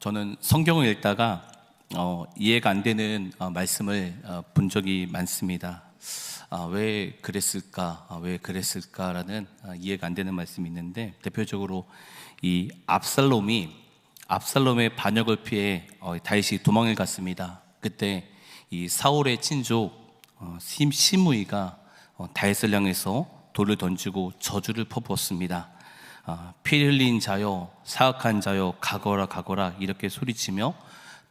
저는 성경을 읽다가 이해가 안 되는 말씀을 본 적이 많습니다. 왜 그랬을까? 왜 그랬을까라는 이해가 안 되는 말씀이 있는데, 대표적으로 이 압살롬의 반역을 피해 다윗이 도망을 갔습니다. 그때 이 사울의 친족 시므이가 다윗을 향해서 돌을 던지고 저주를 퍼부었습니다. 피 흘린 자여, 사악한 자여, 가거라 가거라 이렇게 소리치며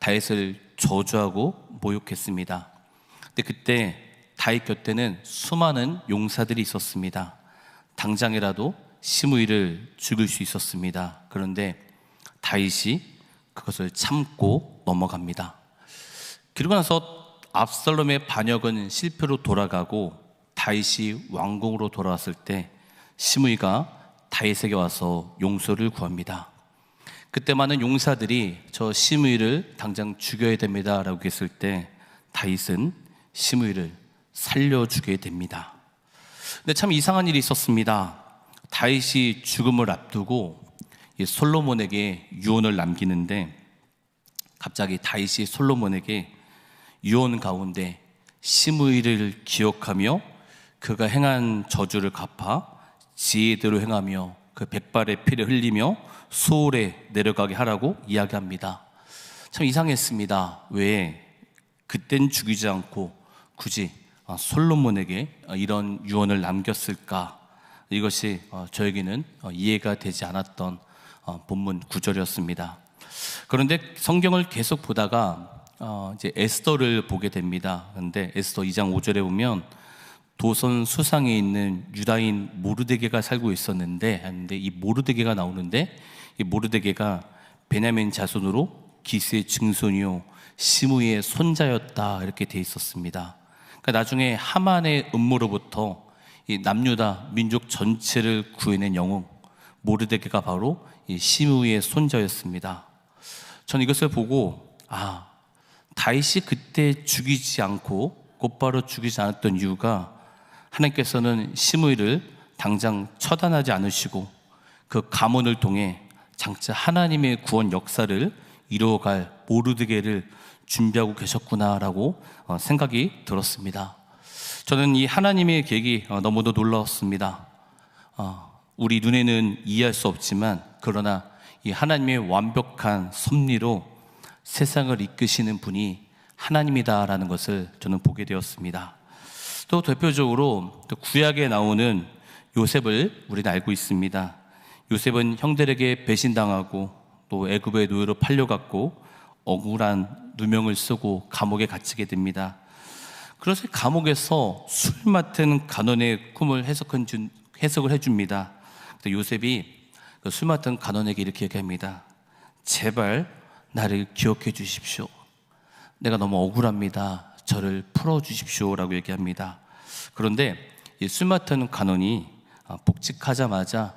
다윗을 저주하고 모욕했습니다. 근데 그때 다윗 곁에는 수많은 용사들이 있었습니다. 당장이라도 시므이를 죽일 수 있었습니다. 그런데 다윗이 그것을 참고 넘어갑니다. 그리고 나서 압살롬의 반역은 실패로 돌아가고 다윗이 왕궁으로 돌아왔을 때 시므이가 다윗에게 와서 용서를 구합니다. 그때 많은 용사들이 저 시므이를 당장 죽여야 됩니다 라고 했을 때 다윗은 시므이를 살려주게 됩니다. 근데 참 이상한 일이 있었습니다. 다윗이 죽음을 앞두고 솔로몬에게 유언을 남기는데, 갑자기 다윗이 솔로몬에게 유언 가운데 시므이를 기억하며 그가 행한 저주를 갚아 지혜대로 행하며 그 백발의 피를 흘리며 소홀에 내려가게 하라고 이야기합니다. 참 이상했습니다. 왜 그땐 죽이지 않고 굳이 솔로몬에게 이런 유언을 남겼을까? 이것이 저에게는 이해가 되지 않았던 본문 구절이었습니다. 그런데 성경을 계속 보다가 이제 에스더를 보게 됩니다. 그런데 에스더 2장 5절에 보면 도선 수상에 있는 유다인 모르드게가 살고 있었는데, 근데 이 모르드게가 나오는데, 이 모르드게가 베냐민 자손으로 기스의 증손이요 시므이의 손자였다 이렇게 돼 있었습니다. 그러니까 나중에 하만의 음모로부터 이 남유다 민족 전체를 구해낸 영웅 모르드게가 바로 이 시므이의 손자였습니다. 저는 이것을 보고 다윗이 그때 죽이지 않고 곧바로 죽이지 않았던 이유가, 하나님께서는 시므이를 당장 처단하지 않으시고 그 가문을 통해 장차 하나님의 구원 역사를 이루어갈 모르드게를 준비하고 계셨구나라고 생각이 들었습니다. 저는 이 하나님의 계획이 너무도 놀라웠습니다. 우리 눈에는 이해할 수 없지만, 그러나 이 하나님의 완벽한 섭리로 세상을 이끄시는 분이 하나님이다라는 것을 저는 보게 되었습니다. 또 대표적으로 구약에 나오는 요셉을 우리는 알고 있습니다. 요셉은 형들에게 배신당하고 또 애굽의 노예로 팔려갔고 억울한 누명을 쓰고 감옥에 갇히게 됩니다. 그래서 감옥에서 술 맡은 간원의 꿈을 해석을 해줍니다. 요셉이 그 술 맡은 간원에게 이렇게 얘기합니다. 제발 나를 기억해 주십시오. 내가 너무 억울합니다. 저를 풀어주십시오 라고 얘기합니다. 그런데 이 술 맡은 간원이 복직하자마자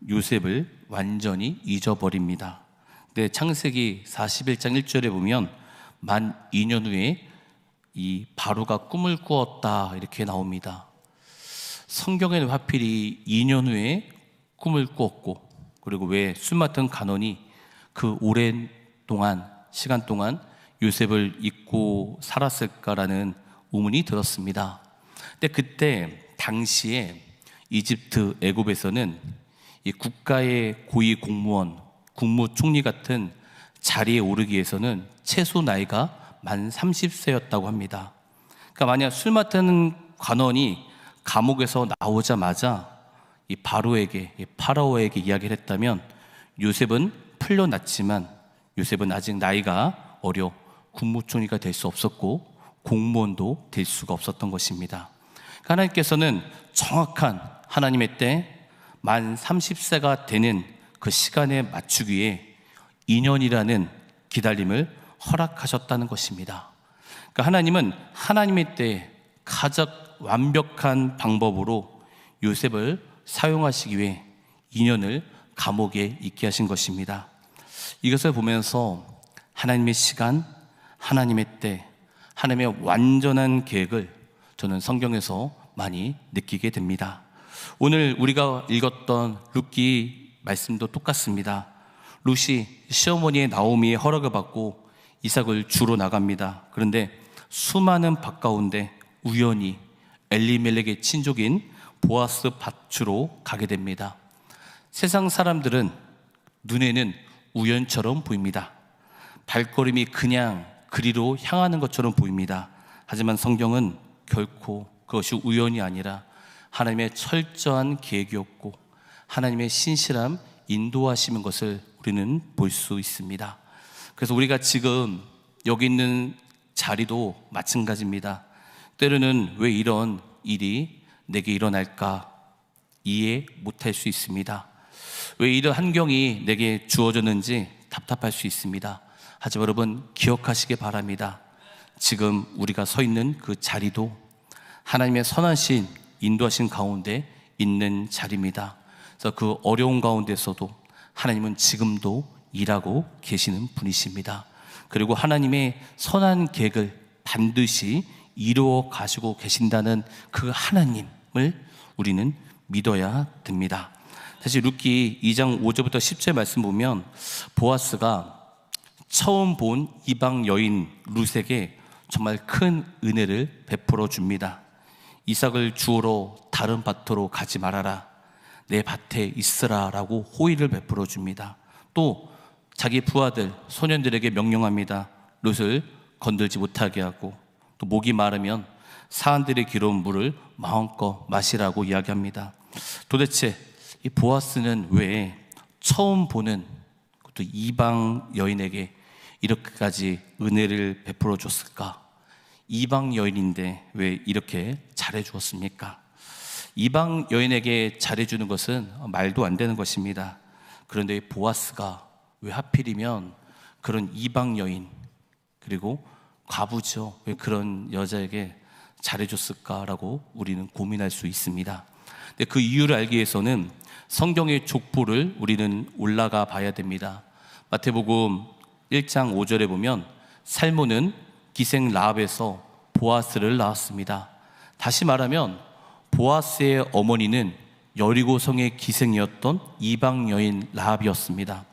요셉을 완전히 잊어버립니다. 근데 창세기 41장 1절에 보면 만 2년 후에 이 바로가 꿈을 꾸었다 이렇게 나옵니다. 성경에는 하필이 2년 후에 꿈을 꾸었고, 그리고 왜 술 맡은 간원이 그 오랜 시간 동안 요셉을 잊고 살았을까라는 의문이 들었습니다. 근데 그때 당시에 이집트 애굽에서는 이 국가의 고위 공무원, 국무총리 같은 자리에 오르기 위해서는 최소 나이가 만 30세였다고 합니다. 그러니까 만약 술 맡은 관원이 감옥에서 나오자마자 이 파라오에게 이야기를 했다면, 요셉은 풀려났지만 요셉은 아직 나이가 어려 국무총리가 될 수 없었고 공무원도 될 수가 없었던 것입니다. 하나님께서는 정확한 하나님의 때 만 30세가 되는 그 시간에 맞추기에 2년이라는 기다림을 허락하셨다는 것입니다. 그러니까 하나님은 하나님의 때에 가장 완벽한 방법으로 요셉을 사용하시기 위해 2년을 감옥에 있게 하신 것입니다. 이것을 보면서 하나님의 시간, 하나님의 때, 하나님의 완전한 계획을 저는 성경에서 많이 느끼게 됩니다. 오늘 우리가 읽었던 룻기 말씀도 똑같습니다. 룻이 시어머니의 나오미의 허락을 받고 이삭을 주로 나갑니다. 그런데 수많은 밭 가운데 우연히 엘리멜렉의 친족인 보아스 밭으로 가게 됩니다. 세상 사람들은 눈에는 우연처럼 보입니다. 발걸음이 그냥 그리로 향하는 것처럼 보입니다. 하지만 성경은 결코 그것이 우연이 아니라 하나님의 철저한 계획이었고 하나님의 신실함 인도하시는 것을 우리는 볼 수 있습니다. 그래서 우리가 지금 여기 있는 자리도 마찬가지입니다. 때로는 왜 이런 일이 내게 일어날까 이해 못할 수 있습니다. 왜 이런 환경이 내게 주어졌는지 답답할 수 있습니다. 하지만 여러분 기억하시기 바랍니다. 지금 우리가 서 있는 그 자리도 하나님의 선하신 인도하신 가운데 있는 자리입니다. 그래서 그 어려운 가운데서도 하나님은 지금도 일하고 계시는 분이십니다. 그리고 하나님의 선한 계획을 반드시 이루어 가시고 계신다는 그 하나님을 우리는 믿어야 됩니다. 사실 룻기 2장 5절부터 10절 말씀 보면 보아스가 처음 본 이방 여인 룻에게 정말 큰 은혜를 베풀어 줍니다. 이삭을 주우러 다른 밭으로 가지 말아라, 내 밭에 있으라 라고 호의를 베풀어 줍니다. 또 자기 부하들 소년들에게 명령합니다. 룻을 건들지 못하게 하고, 또 목이 마르면 사안들의 기러운 물을 마음껏 마시라고 이야기합니다. 도대체 이 보아스는 왜 처음 보는 또 이방 여인에게 이렇게까지 은혜를 베풀어 줬을까? 이방 여인인데 왜 이렇게 잘해 주었습니까? 이방 여인에게 잘해주는 것은 말도 안 되는 것입니다. 그런데 보아스가 왜 하필이면 그런 이방 여인, 그리고 과부죠, 왜 그런 여자에게 잘해줬을까라고 우리는 고민할 수 있습니다. 근데 그 이유를 알기 위해서는 성경의 족보를 우리는 올라가 봐야 됩니다. 마태복음 1장 5절에 보면 살모는 기생 라합에서 보아스를 낳았습니다. 다시 말하면 보아스의 어머니는 여리고성의 기생이었던 이방 여인 라합이었습니다.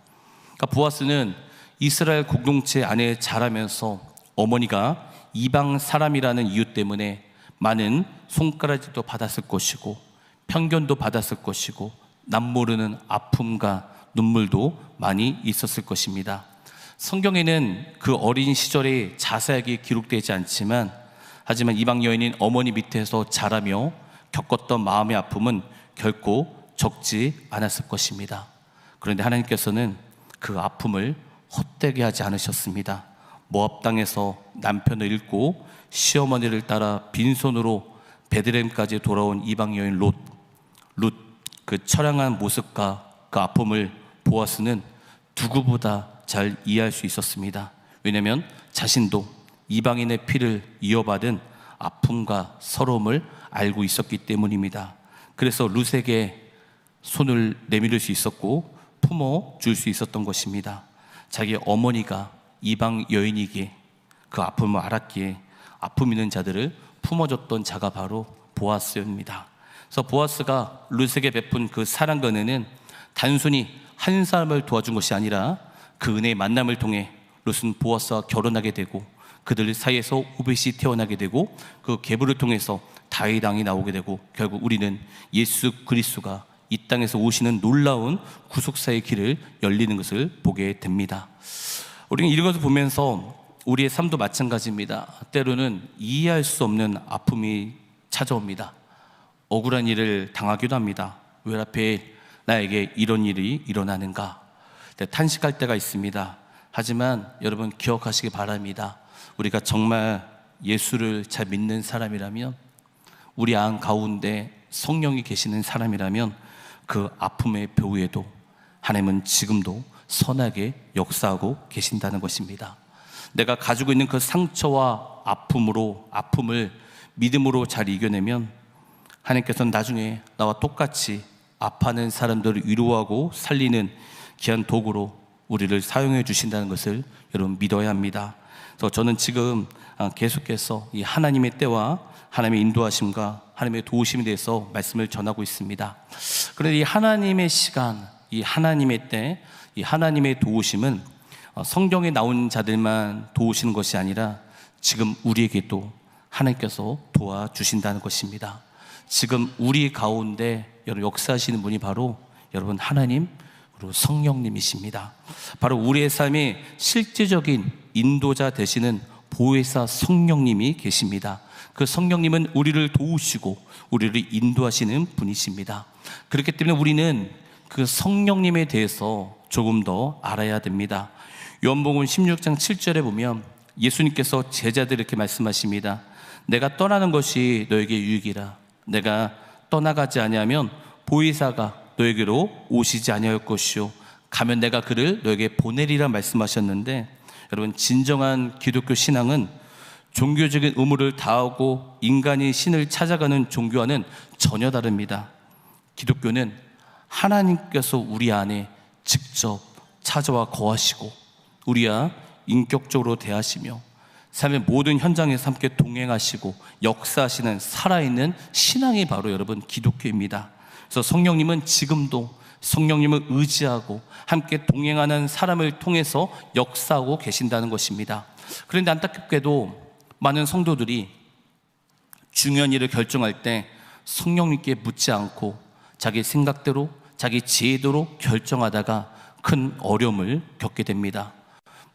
그러니까 보아스는 이스라엘 공동체 안에 자라면서 어머니가 이방 사람이라는 이유 때문에 많은 손가락질도 받았을 것이고 편견도 받았을 것이고 남모르는 아픔과 눈물도 많이 있었을 것입니다. 성경에는 그 어린 시절에 자세하게 기록되지 않지만, 하지만 이방 여인인 어머니 밑에서 자라며 겪었던 마음의 아픔은 결코 적지 않았을 것입니다. 그런데 하나님께서는 그 아픔을 헛되게 하지 않으셨습니다. 모압 땅에서 남편을 잃고 시어머니를 따라 빈손으로 베들레헴까지 돌아온 이방 여인 룻, 그 처량한 모습과 그 아픔을 보아스는 누구보다 잘 이해할 수 있었습니다. 왜냐하면 자신도 이방인의 피를 이어받은 아픔과 서러움을 알고 있었기 때문입니다. 그래서 룻에게 손을 내밀을 수 있었고 품어줄 수 있었던 것입니다. 자기 어머니가 이방 여인이기에 그 아픔을 알았기에 아픔 있는 자들을 품어줬던 자가 바로 보아스입니다. 그래서 보아스가 룻에게 베푼 그 사랑과 은혜는 단순히 한 사람을 도와준 것이 아니라 그 은혜의 만남을 통해 룻은 보아스와 결혼하게 되고 그들 사이에서 오벳이 태어나게 되고 그 계보를 통해서 다윗 왕이 나오게 되고 결국 우리는 예수 그리스도가 이 땅에서 오시는 놀라운 구속사의 길을 열리는 것을 보게 됩니다. 우리는 이런 것을 보면서 우리의 삶도 마찬가지입니다. 때로는 이해할 수 없는 아픔이 찾아옵니다. 억울한 일을 당하기도 합니다. 왜 하필 나에게 이런 일이 일어나는가? 탄식할 때가 있습니다. 하지만 여러분 기억하시기 바랍니다. 우리가 정말 예수를 잘 믿는 사람이라면, 우리 안 가운데 성령이 계시는 사람이라면 그 아픔의 벼우에도 하나님은 지금도 선하게 역사하고 계신다는 것입니다. 내가 가지고 있는 그 상처와 아픔을 믿음으로 잘 이겨내면 하나님께서는 나중에 나와 똑같이 아파하는 사람들을 위로하고 살리는 귀한 도구로 우리를 사용해 주신다는 것을 여러분 믿어야 합니다. 그래서 저는 지금 계속해서 이 하나님의 때와 하나님의 인도하심과 하나님의 도우심에 대해서 말씀을 전하고 있습니다. 그런데 이 하나님의 시간, 이 하나님의 때, 이 하나님의 도우심은 성경에 나온 자들만 도우시는 것이 아니라 지금 우리에게도 하나님께서 도와주신다는 것입니다. 지금 우리 가운데 여러분 역사하시는 분이 바로 여러분 하나님 그리고 성령님이십니다. 바로 우리의 삶의 실제적인 인도자 되시는 보혜사 성령님이 계십니다. 그 성령님은 우리를 도우시고 우리를 인도하시는 분이십니다. 그렇기 때문에 우리는 그 성령님에 대해서 조금 더 알아야 됩니다. 요한복음 16장 7절에 보면 예수님께서 제자들에게 이렇게 말씀하십니다. 내가 떠나는 것이 너에게 유익이라. 내가 떠나가지 아니하면 보혜사가 너에게로 오시지 아니할 것이요 가면 내가 그를 너에게 보내리라 말씀하셨는데, 여러분 진정한 기독교 신앙은 종교적인 의무를 다하고 인간이 신을 찾아가는 종교와는 전혀 다릅니다. 기독교는 하나님께서 우리 안에 직접 찾아와 거하시고 우리와 인격적으로 대하시며 삶의 모든 현장에서 함께 동행하시고 역사하시는 살아있는 신앙이 바로 여러분 기독교입니다. 그래서 성령님은 지금도 성령님을 의지하고 함께 동행하는 사람을 통해서 역사하고 계신다는 것입니다. 그런데 안타깝게도 많은 성도들이 중요한 일을 결정할 때 성령님께 묻지 않고 자기 생각대로 자기 지혜대로 결정하다가 큰 어려움을 겪게 됩니다.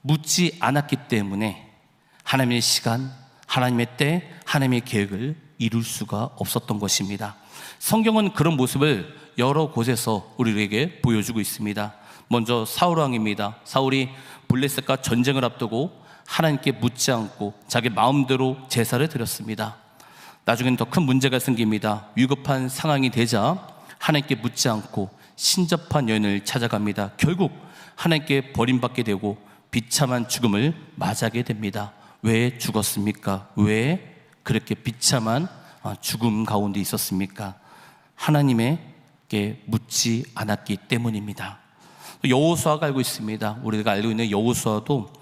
묻지 않았기 때문에 하나님의 시간, 하나님의 때, 하나님의 계획을 이룰 수가 없었던 것입니다. 성경은 그런 모습을 여러 곳에서 우리에게 보여주고 있습니다. 먼저 사울 왕입니다. 사울이 블레셋과 전쟁을 앞두고 하나님께 묻지 않고 자기 마음대로 제사를 드렸습니다. 나중에는 더 큰 문제가 생깁니다. 위급한 상황이 되자 하나님께 묻지 않고 신접한 여인을 찾아갑니다. 결국 하나님께 버림받게 되고 비참한 죽음을 맞이하게 됩니다. 왜 죽었습니까? 왜 그렇게 비참한 죽음 가운데 있었습니까? 하나님에게 묻지 않았기 때문입니다. 여호수아가 알고 있습니다. 우리가 알고 있는 여호수아도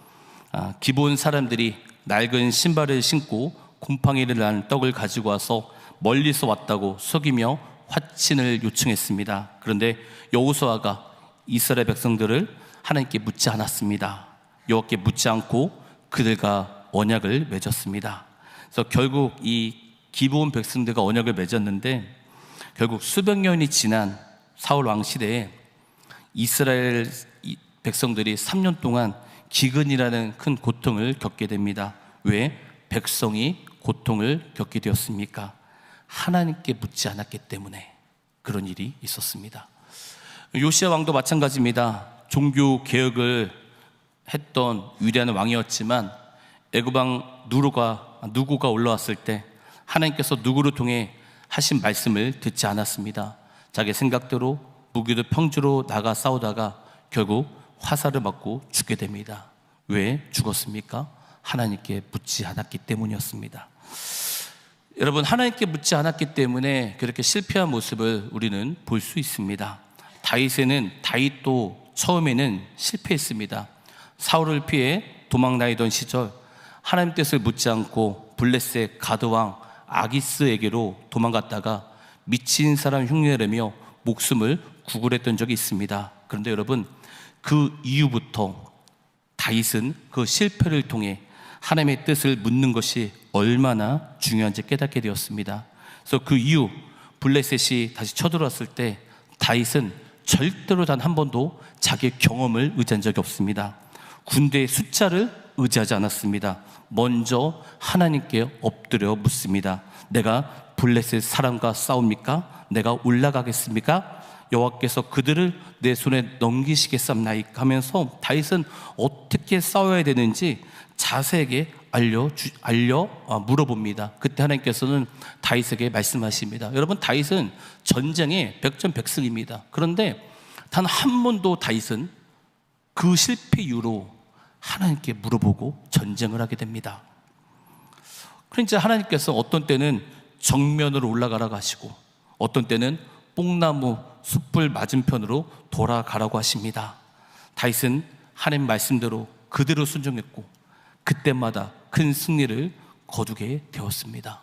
기본 사람들이 낡은 신발을 신고 곰팡이를 난 떡을 가지고 와서 멀리서 왔다고 속이며 화친을 요청했습니다. 그런데 여호수아가 이스라엘 백성들을 하나님께 묻지 않았습니다. 여호와께 묻지 않고 그들과 언약을 맺었습니다. 그래서 결국 이 기브온 백성들과 언약을 맺었는데 결국 수백 년이 지난 사울 왕 시대에 이스라엘 백성들이 3년 동안 기근이라는 큰 고통을 겪게 됩니다. 왜 백성이 고통을 겪게 되었습니까? 하나님께 묻지 않았기 때문에 그런 일이 있었습니다. 요시야 왕도 마찬가지입니다. 종교 개혁을 했던 위대한 왕이었지만 애굽 왕 누구가 올라왔을 때 하나님께서 누구를 통해 하신 말씀을 듣지 않았습니다. 자기 생각대로 무기도 평지로 나가 싸우다가 결국 화살을 맞고 죽게 됩니다. 왜 죽었습니까? 하나님께 묻지 않았기 때문이었습니다. 여러분, 하나님께 묻지 않았기 때문에 그렇게 실패한 모습을 우리는 볼 수 있습니다. 다윗도 처음에는 실패했습니다. 사울을 피해 도망다니던 시절 하나님 뜻을 묻지 않고 블레셋 가드왕 아기스에게로 도망갔다가 미친 사람 흉내내며 목숨을 구걸했던 적이 있습니다. 그런데 여러분, 그 이후부터 다윗은 그 실패를 통해 하나님의 뜻을 묻는 것이 얼마나 중요한지 깨닫게 되었습니다. 그래서 그 이후 블레셋이 다시 쳐들어왔을 때 다윗은 절대로 단 한 번도 자기의 경험을 의지한 적이 없습니다. 군대의 숫자를 의지하지 않았습니다. 먼저 하나님께 엎드려 묻습니다. 내가 블레셋 사람과 싸웁니까? 내가 올라가겠습니까? 여호와께서 그들을 내 손에 넘기시겠사옵나이까 하면서 다윗은 어떻게 싸워야 되는지 자세하게 물어봅니다. 그때 하나님께서는 다윗에게 말씀하십니다. 여러분, 다윗은 전쟁에 백전백승입니다. 그런데 단 한 번도 다윗은 그 실패 이후로 하나님께 물어보고 전쟁을 하게 됩니다. 그러니까 하나님께서 어떤 때는 정면으로 올라가라고 하시고 어떤 때는 뽕나무 숯불 맞은편으로 돌아가라고 하십니다. 다윗은 하나님 말씀대로 그대로 순종했고 그때마다 큰 승리를 거두게 되었습니다.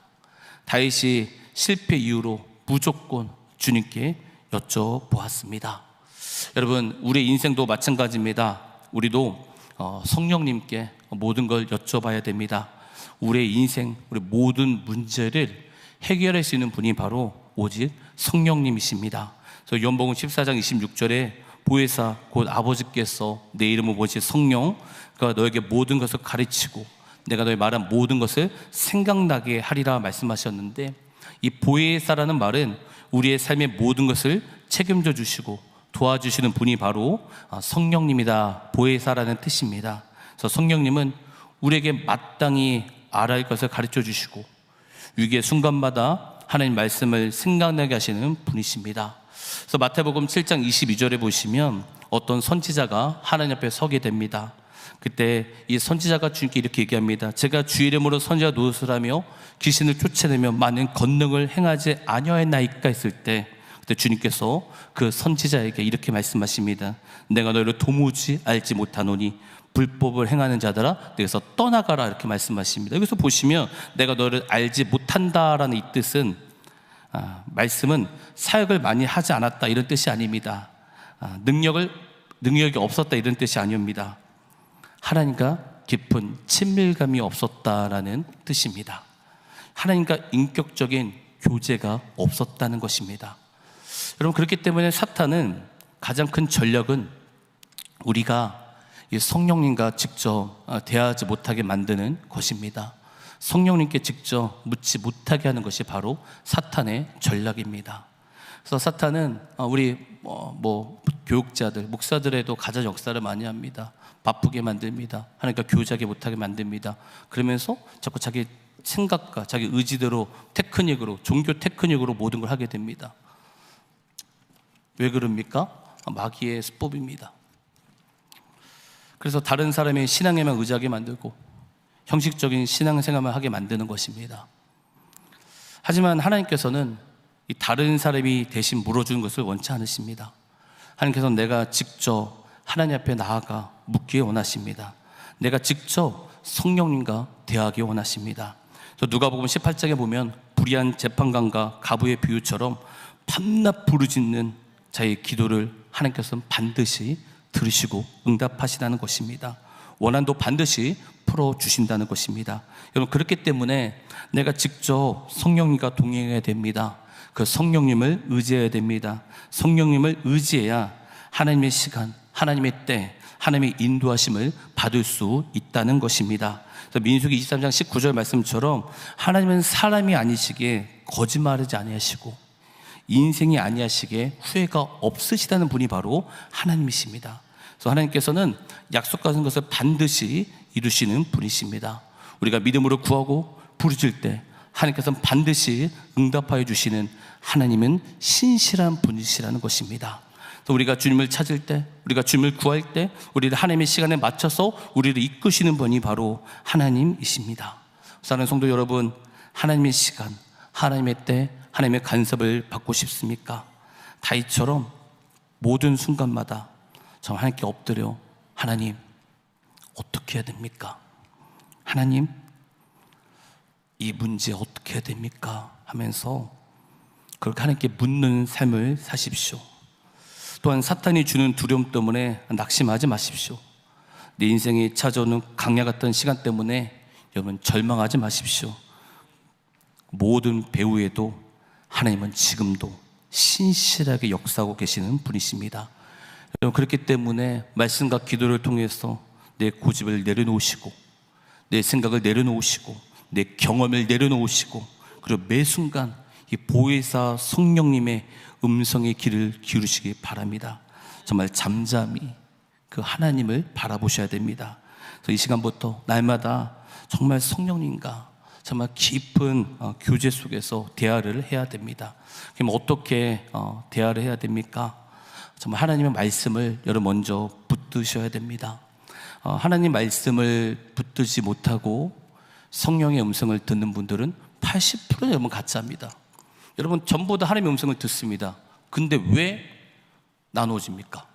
다윗이 실패 이후로 무조건 주님께 여쭤보았습니다. 여러분, 우리의 인생도 마찬가지입니다. 우리도 성령님께 모든 걸 여쭤봐야 됩니다. 우리의 인생, 우리 모든 문제를 해결할 수 있는 분이 바로 오직 성령님이십니다. 그래서 요한복음 14장 26절에 보혜사 곧 아버지께서 내 이름을 모신 성령, 그가 너에게 모든 것을 가르치고 내가 너의 말한 모든 것을 생각나게 하리라 말씀하셨는데, 이 보혜사라는 말은 우리의 삶의 모든 것을 책임져 주시고 도와주시는 분이 바로 성령님이다. 보혜사라는 뜻입니다. 그래서 성령님은 우리에게 마땅히 알아야 할 것을 가르쳐 주시고 위기의 순간마다 하나님 말씀을 생각나게 하시는 분이십니다. 그래서 마태복음 7장 22절에 보시면 어떤 선지자가 하나님 앞에 서게 됩니다. 그때 이 선지자가 주님께 이렇게 얘기합니다. 제가 주 이름으로 선지자 노릇을 하며 귀신을 쫓아내며 많은 권능을 행하지 아니하였나이까 했을 때, 그때 주님께서 그 선지자에게 이렇게 말씀하십니다. 내가 너희를 도무지 알지 못하노니 불법을 행하는 자들아 내게서 떠나가라, 이렇게 말씀하십니다. 여기서 보시면 내가 너를 알지 못한다라는 이 뜻은 말씀은 사역을 많이 하지 않았다 이런 뜻이 아닙니다. 능력이 없었다 이런 뜻이 아닙니다. 하나님과 깊은 친밀감이 없었다라는 뜻입니다. 하나님과 인격적인 교제가 없었다는 것입니다. 여러분, 그렇기 때문에 사탄은 가장 큰 전략은 우리가 이 성령님과 직접 대화하지 못하게 만드는 것입니다. 성령님께 직접 묻지 못하게 하는 것이 바로 사탄의 전략입니다. 그래서 사탄은 우리 교육자들, 목사들에도 가장 역사를 많이 합니다. 바쁘게 만듭니다. 하나님과 교제하게 못하게 만듭니다. 그러면서 자꾸 자기 생각과 자기 의지대로 테크닉으로, 종교 테크닉으로 모든 걸 하게 됩니다. 왜 그럽니까? 마귀의 수법입니다. 그래서 다른 사람의 신앙에만 의지하게 만들고 형식적인 신앙생활만 하게 만드는 것입니다. 하지만 하나님께서는 이 다른 사람이 대신 물어주는 것을 원치 않으십니다. 하나님께서는 내가 직접 하나님 앞에 나아가 묻기를 원하십니다. 내가 직접 성령님과 대화하기 원하십니다. 누가복음 18장에 보면 불의한 재판관과 가부의 비유처럼 밤낮 부르짖는 자의 기도를 하나님께서는 반드시 들으시고 응답하시다는 것입니다. 원한도 반드시 풀어주신다는 것입니다. 여러분, 그렇기 때문에 내가 직접 성령님과 동행해야 됩니다. 그 성령님을 의지해야 됩니다. 성령님을 의지해야 하나님의 시간, 하나님의 때, 하나님의 인도하심을 받을 수 있다는 것입니다. 그래서 민수기 23장 19절 말씀처럼 하나님은 사람이 아니시기에 거짓말하지 아니하시고 인생이 아니하시기에 후회가 없으시다는 분이 바로 하나님이십니다. 그래서 하나님께서는 약속하신 것을 반드시 이루시는 분이십니다. 우리가 믿음으로 구하고 부르짖을 때 하나님께서는 반드시 응답하여 주시는 하나님은 신실한 분이시라는 것입니다. 그래서 우리가 주님을 찾을 때, 우리가 주님을 구할 때 우리를 하나님의 시간에 맞춰서 우리를 이끄시는 분이 바로 하나님이십니다. 사랑하는 성도 여러분, 하나님의 시간, 하나님의 때, 하나님의 간섭을 받고 싶습니까? 다윗처럼 모든 순간마다 저 하나님께 엎드려 하나님 어떻게 해야 됩니까? 하나님 이 문제 어떻게 해야 됩니까? 하면서 그렇게 하나님께 묻는 삶을 사십시오. 또한 사탄이 주는 두려움 때문에 낙심하지 마십시오. 내 인생에 찾아오는 강야 같은 시간 때문에 여러분 절망하지 마십시오. 모든 배후에도 하나님은 지금도 신실하게 역사하고 계시는 분이십니다. 여러분, 그렇기 때문에 말씀과 기도를 통해서 내 고집을 내려놓으시고 내 생각을 내려놓으시고 내 경험을 내려놓으시고 그리고 매 순간 이 보혜사 성령님의 음성의 귀를 기울이시기 바랍니다. 정말 잠잠히 그 하나님을 바라보셔야 됩니다. 그래서 이 시간부터 날마다 정말 성령님과 정말 깊은 교제 속에서 대화를 해야 됩니다. 그럼 어떻게 대화를 해야 됩니까? 정말 하나님의 말씀을 여러분 먼저 붙드셔야 됩니다. 하나님 말씀을 붙들지 못하고 성령의 음성을 듣는 분들은 80% 여러분 가짜입니다. 여러분 전부 다 하나님의 음성을 듣습니다. 근데 왜 나눠집니까?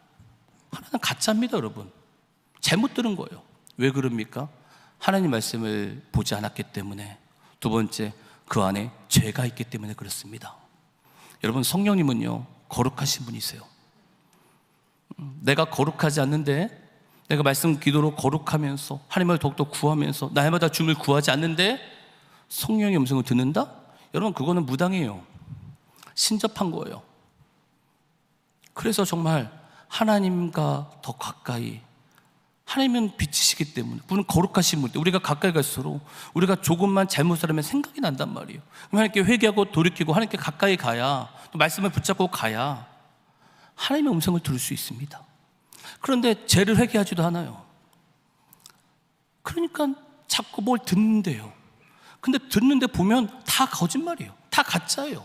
하나는 가짜입니다. 여러분 잘못 들은 거예요. 왜 그럽니까? 하나님 말씀을 보지 않았기 때문에, 두 번째 그 안에 죄가 있기 때문에 그렇습니다. 여러분 성령님은요 거룩하신 분이세요. 내가 거룩하지 않는데, 내가 말씀 기도로 거룩하면서 하나님을 더욱더 구하면서 날마다 주님을 구하지 않는데 성령의 음성을 듣는다? 여러분, 그거는 무당이에요. 신접한 거예요. 그래서 정말 하나님과 더 가까이, 하나님은 빛이시기 때문에, 그분은 거룩하신 분인데 우리가 가까이 갈수록 우리가 조금만 잘못을 하면 생각이 난단 말이에요. 그럼 하나님께 회개하고 돌이키고 하나님께 가까이 가야, 또 말씀을 붙잡고 가야 하나님의 음성을 들을 수 있습니다. 그런데 죄를 회개하지도 않아요. 그러니까 자꾸 뭘 듣는데요. 근데 듣는데 보면 다 거짓말이에요. 다 가짜예요.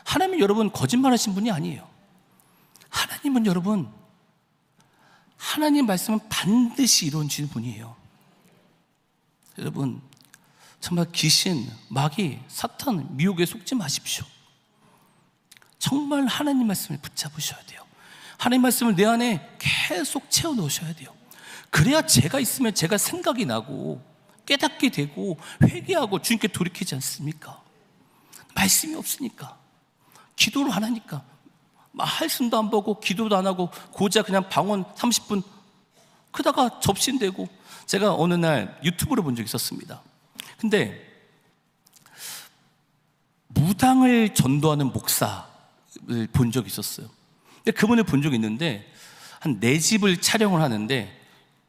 하나님은 여러분 거짓말하신 분이 아니에요. 하나님은 여러분, 하나님 말씀은 반드시 이루어지는 분이에요. 여러분, 정말 귀신, 마귀, 사탄, 미혹에 속지 마십시오. 정말 하나님 말씀을 붙잡으셔야 돼요. 하나님 말씀을 내 안에 계속 채워 넣으셔야 돼요. 그래야 제가 있으면 제가 생각이 나고 깨닫게 되고 회개하고 주님께 돌이키지 않습니까? 말씀이 없으니까, 기도를 안 하니까, 말씀도 안 보고 기도도 안 하고 고작 그냥 방언 30분 그러다가 접신되고. 제가 어느 날 유튜브를 본 적이 있었습니다. 근데 무당을 전도하는 목사를 본 적이 있었어요. 근데 그분을 본 적이 있는데 한 4집을 촬영을 하는데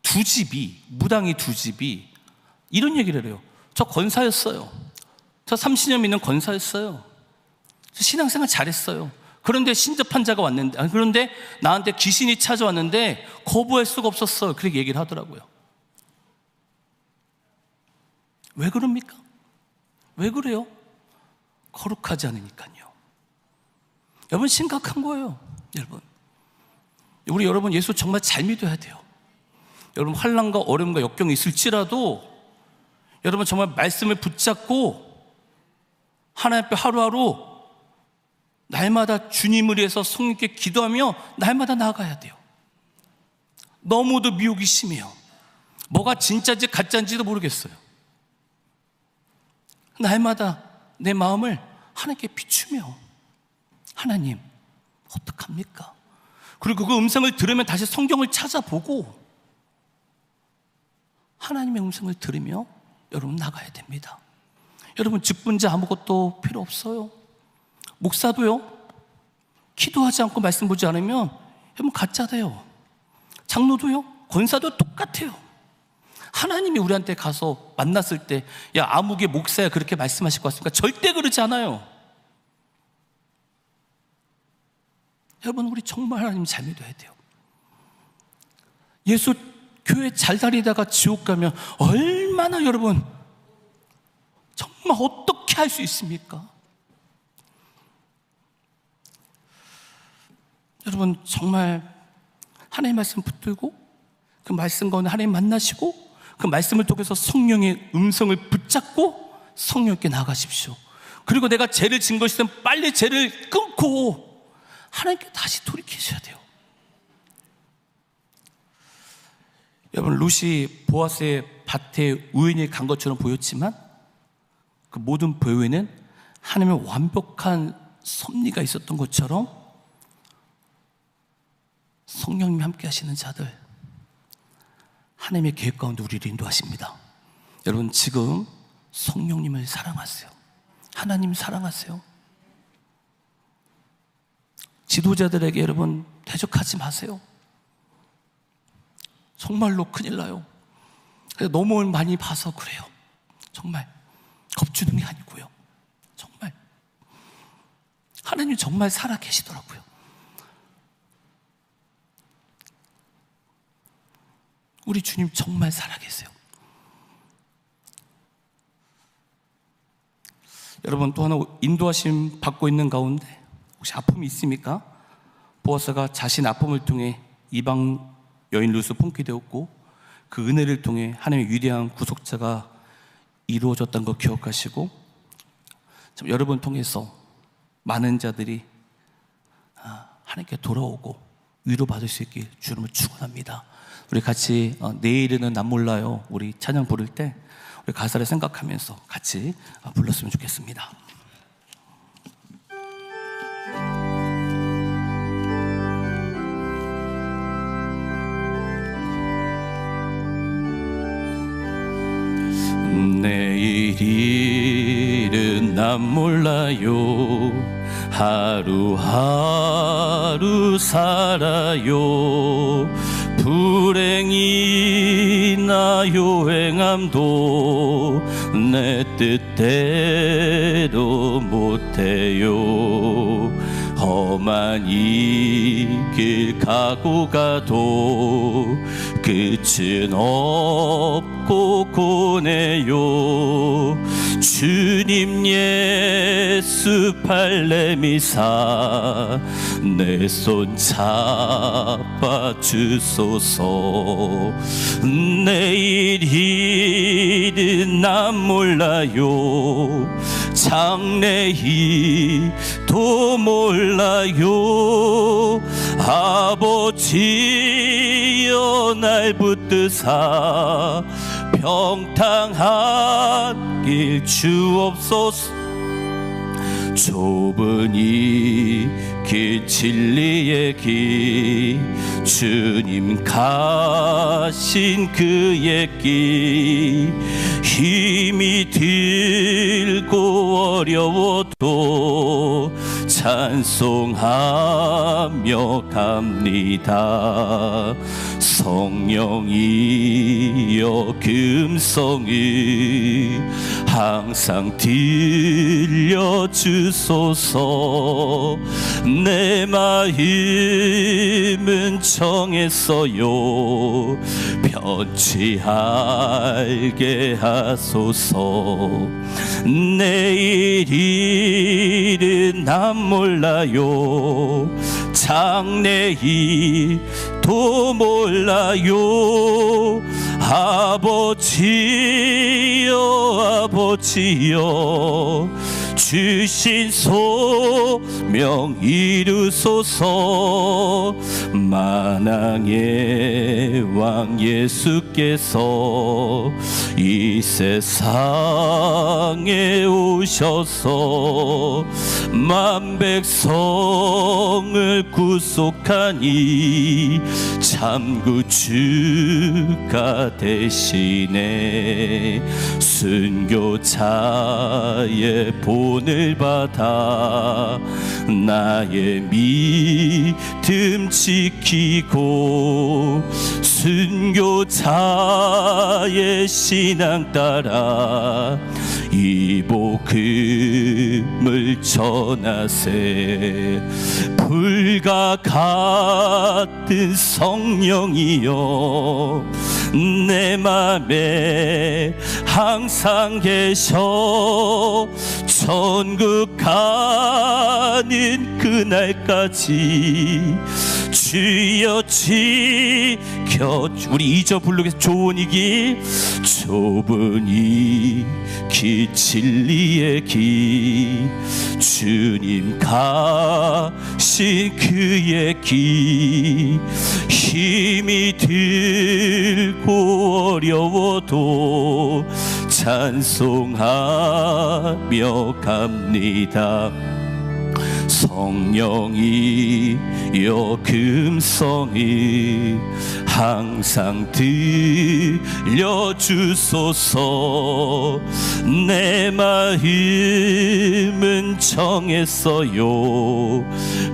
2집이, 무당이 2집이 이런 얘기를 해요. 저 권사였어요. 저 30년 믿는 권사였어요. 저 신앙생활 잘했어요. 그런데 신접한 자가 왔는데, 그런데 나한테 귀신이 찾아왔는데 거부할 수가 없었어요. 그렇게 얘기를 하더라고요. 왜 그럽니까? 왜 그래요? 거룩하지 않으니까요. 여러분, 심각한 거예요. 여러분 예수 정말 잘 믿어야 돼요. 여러분, 환난과 어려움과 역경이 있을지라도 여러분 정말 말씀을 붙잡고 하나님 앞에 하루하루 날마다 주님을 위해서 성령께 기도하며 날마다 나아가야 돼요. 너무도 미혹이 심해요. 뭐가 진짜인지 가짜인지도 모르겠어요. 날마다 내 마음을 하나님께 비추며, 하나님 어떡합니까? 그리고 그 음성을 들으면 다시 성경을 찾아보고 하나님의 음성을 들으며 여러분 나가야 됩니다. 여러분, 직분자 아무것도 필요 없어요. 목사도요, 기도하지 않고 말씀 보지 않으면 여러분 가짜 돼요. 장로도요, 권사도 똑같아요. 하나님이 우리한테 가서 만났을 때, 야, 아무개 목사야 그렇게 말씀하실 것 같습니까? 절대 그러지 않아요. 여러분, 우리 정말 하나님 잘 믿어야 돼요. 예수 교회 잘 다니다가 지옥 가면 얼마나 여러분 정말 어떻게 할 수 있습니까? 여러분, 정말 하나님 말씀 붙들고 그 말씀 가운데 하나님 만나시고 그 말씀을 통해서 성령의 음성을 붙잡고 성령께 나가십시오. 그리고 내가 죄를 진 것이든 빨리 죄를 끊고 하나님께 다시 돌이키셔야 돼요. 여러분, 룻이 보아스의 밭에 우연히 간 것처럼 보였지만 그 모든 배후에는 하나님의 완벽한 섭리가 있었던 것처럼 성령님이 함께 하시는 자들, 하나님의 계획 가운데 우리를 인도하십니다. 여러분, 지금 성령님을 사랑하세요. 하나님 사랑하세요. 지도자들에게 여러분 대적하지 마세요. 정말로 큰일 나요. 너무 많이 봐서 그래요. 정말 겁주는 게 아니고요. 정말 하나님 정말 살아 계시더라고요. 우리 주님 정말 살아 계세요. 여러분, 또 하나 인도하심 받고 있는 가운데 혹시 아픔이 있습니까? 보아스가 자신 아픔을 통해 이방 여인 룻을 품게 되었고 그 은혜를 통해 하나님의 위대한 구속자가 이루어졌다는 거 기억하시고, 여러분 통해서 많은 자들이 하나님께 돌아오고 위로받을 수 있길 주님을 축원합니다. 우리 같이 내일은 난 몰라요, 우리 찬양 부를 때 우리 가사를 생각하면서 같이 불렀으면 좋겠습니다. 내일 일은 난 몰라요. 하루하루 살아요. 불행이나 요행함도 내 뜻대로 못해요. 험한 이 길 가고 가도 끝은 없고 고네요. 주님 예수 발레미사 내 손 잡아 주소서. 내일 일은 난 몰라요. 장래일도 몰라요. 아버지여 날 붙드사 평탄한 길 주옵소서. 좁은 이 길 진리의 길 주님 가신 그의 길 힘이 들고 어려워도 찬송하며 갑니다. 성령이여 금성을 항상 들려주소서. 내 마음은 정했어요. 변치 알게 하소서. 내일 일은 난 몰라요. 장래일도 몰라요. 아버지여 아버지여 주신 소명 이루소서. 만왕의 왕 예수께서 이 세상에 오셔서 만 백성을 구속하니 참 구주가 되시네. 순교자의 본을 받아 나의 믿음 지키고 순교자의 신앙 따라 이 복음을 전하세. 불과 같은 성령이여 내 맘에 항상 계셔. 천국 가는 그날까지 주여 지켜. 우리 2절 부르겠습니다. 좋은 이 길 좁은 이 길 진리의 길 주님 가신 그의 길 힘이 들고 어려워도 찬송하며 갑니다. 성령이여 금성을 항상 들려주소서. 내 마음은 정했어요.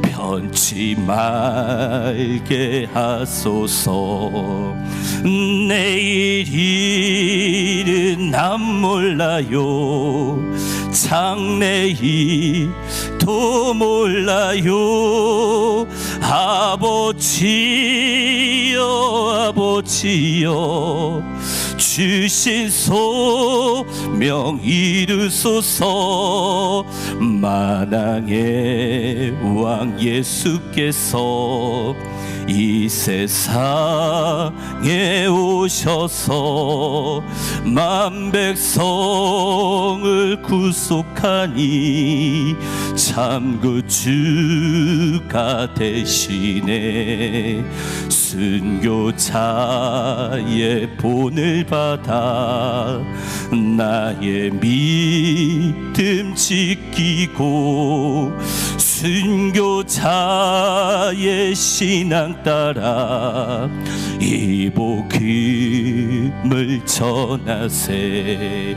변치 말게 하소서. 내일 일은 난 몰라요. 장래일도 몰라요. 아버지여 아버지여 주신 소명 이루소서. 만왕의 왕 예수께서 이 세상에 오셔서 만 백성을 구속하니 참 구주가 되시네. 순교자의 본을 받아 나의 믿음 지키고 순교자의 신앙 따라 이 복음을 전하세.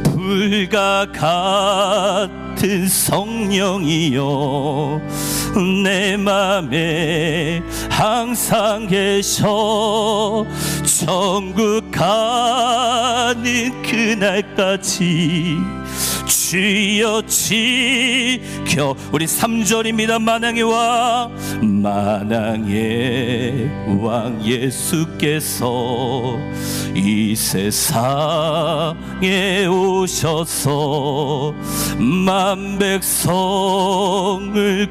불과 같은 성령이여 내 맘에 항상 계셔. 천국 가는 그날까지 주여 지켜. 우리 3절입니다. 만왕의 왕, 만왕의 왕 예수께서 이 세상에 오셔서 만 백성을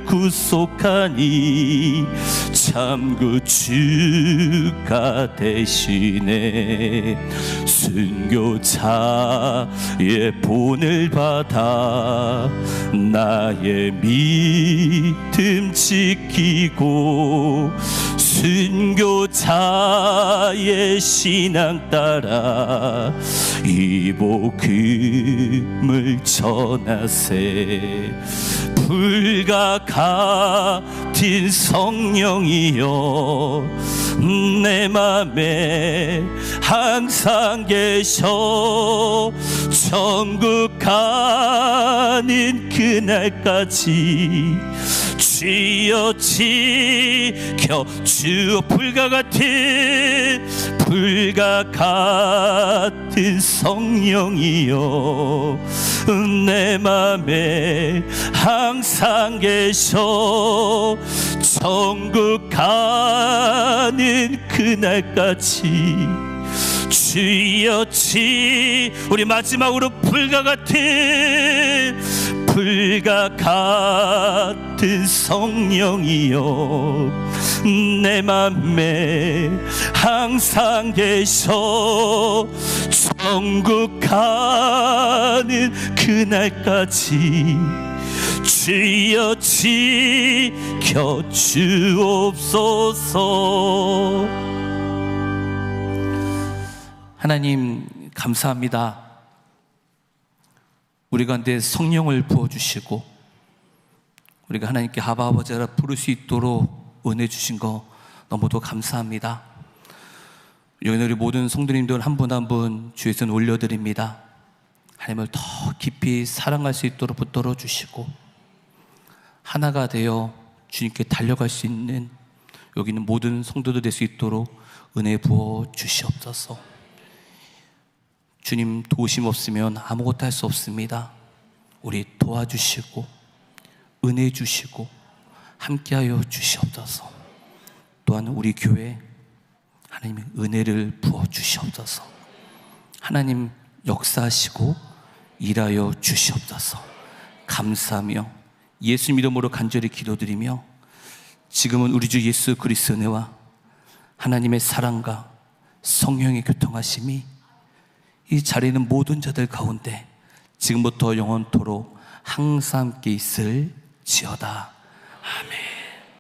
구속하니 참 그 주가 되시네. 순교자의 본을 받아 나의 믿음 지키고 순교자의 신앙 따라 이 복음을 전하세. 불과 같은 성령이여 내 맘에 항상 계셔. 천국 가는 그날까지 주여 지켜. 주여 불과 같은 성령이여 내 맘에 항상 계셔. 천국 가는 그날까지 주여 우리 마지막으로 불과 같은 성령이여 내 맘에 항상 계셔. 천국 가는 그날까지 주여 지켜 주옵소서. 하나님 감사합니다. 우리 가운데 성령을 부어주시고 우리가 하나님께 아바 아버지라 부를 수 있도록 은혜 주신 거 너무도 감사합니다. 여기 우리 모든 성도님들 한 분 한 분 주의 손 올려드립니다. 하나님을 더 깊이 사랑할 수 있도록 붙들어 주시고 하나가 되어 주님께 달려갈 수 있는 여기 있는 모든 성도들 될 수 있도록 은혜 부어 주시옵소서. 주님 도우심 없으면 아무것도 할 수 없습니다. 우리 도와주시고 은혜 주시고 함께하여 주시옵소서. 또한 우리 교회 하나님의 은혜를 부어 주시옵소서. 하나님 역사하시고 일하여 주시옵소서. 감사하며 예수님 이름으로 간절히 기도드리며 지금은 우리 주 예수 그리스도의 은혜와 하나님의 사랑과 성령의 교통하심이 이 자리에 있는 모든 자들 가운데 지금부터 영원토록 항상 함께 있을지어다. 아멘.